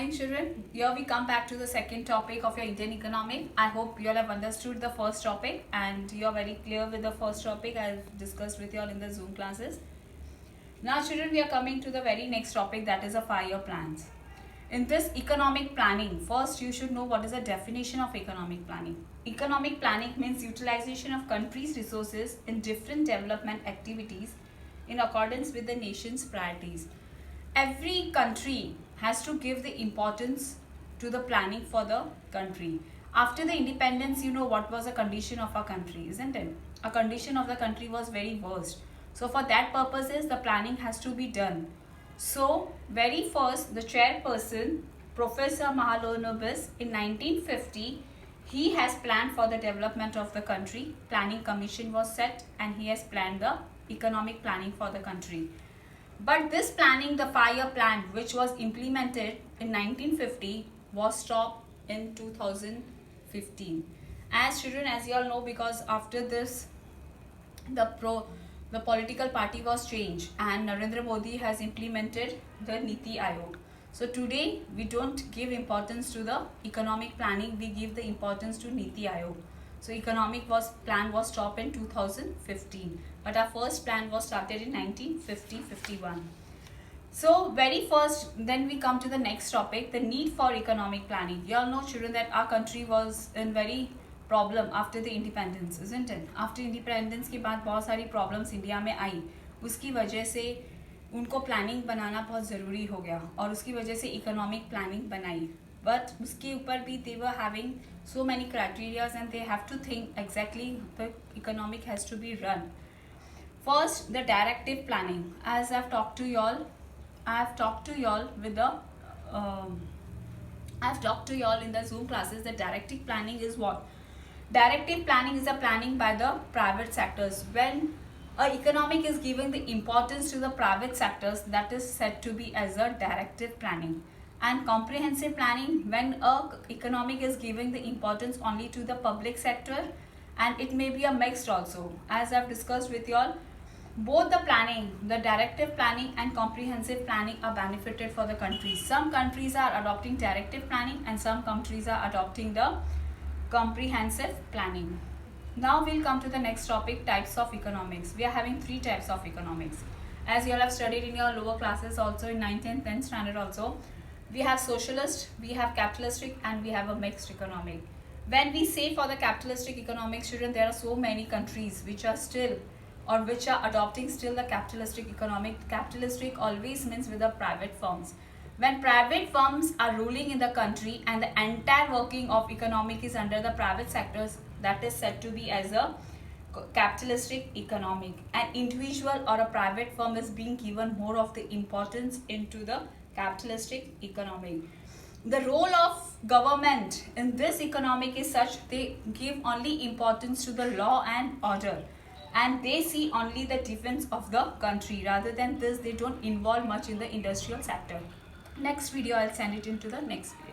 morning, children. Here we come back to the second topic of your Indian economic. I hope you all have understood the first topic and you are very clear with the first topic I've discussed with you all in the Zoom classes. Now, children, we are coming to the very next topic, that is a 5-year plans. In this economic planning, first you should know what is the definition of economic planning. Economic planning means utilization of country's resources in different development activities in accordance with the nation's priorities. Every country has to give the importance to the planning for the country. After the independence, you know what was the condition of our country, isn't it? A condition of the country was very worst. So for that purposes, the planning has to be done. So very first, the chairperson, Professor Mahalanobis, in 1950, he has planned for the development of the country. Planning commission was set and he has planned the economic planning for the country. But this planning, the 5-year plan, which was implemented in 1950, was stopped in 2015. As children, as you all know, because after this, the political party was changed and Narendra Modi has implemented the Niti Aayog. So today, we don't give importance to the economic planning, we give the importance to Niti Aayog. So economic plan was stopped in 2015, but our first plan was started in 1950-51. So very first, then we come to the next topic, the need for economic planning. You all know, children, that our country was in very problem after the independence, isn't it? After independence के बाद बहुत सारी problems India में आई, उसकी वजह से उनको planning बनाना बहुत ज़रूरी हो गया और उसकी वजह से इकोनॉमिक प्लानिंग बनाई. But उसके ऊपर भी they were having so many criteria and they have to think exactly the economic has to be run. First, the directive planning. As I've talked to y'all, I've talked to y'all in the Zoom classes that directive planning is what? Directive planning is a planning by the private sectors. When a economic is giving the importance to the private sectors, that is said to be as a directive planning. And comprehensive planning, when a economic is giving the importance only to the public sector, and it may be a mixed also. As I've discussed with you all, both the planning, the directive planning and comprehensive planning are benefited for the countries. Some countries are adopting directive planning and some countries are adopting the comprehensive planning. Now we'll come to the next topic, types of economics. We are having 3 types of economics. As you all have studied in your lower classes also in 9th and 10th standard also, we have socialist, we have capitalistic, and we have a mixed economic. When we say for the capitalistic economics, children, there are so many countries which are still or which are adopting still the capitalistic economic. Capitalistic always means with the private firms. When private firms are ruling in the country and the entire working of economic is under the private sectors, that is said to be as a capitalistic economic. An individual or a private firm is being given more of the importance into the capitalistic economic. The role of government in this economic is such they give only importance to the law and order and they see only the defense of the country. Rather than this, they don't involve much in the industrial sector. Next video, I'll send it into the next video.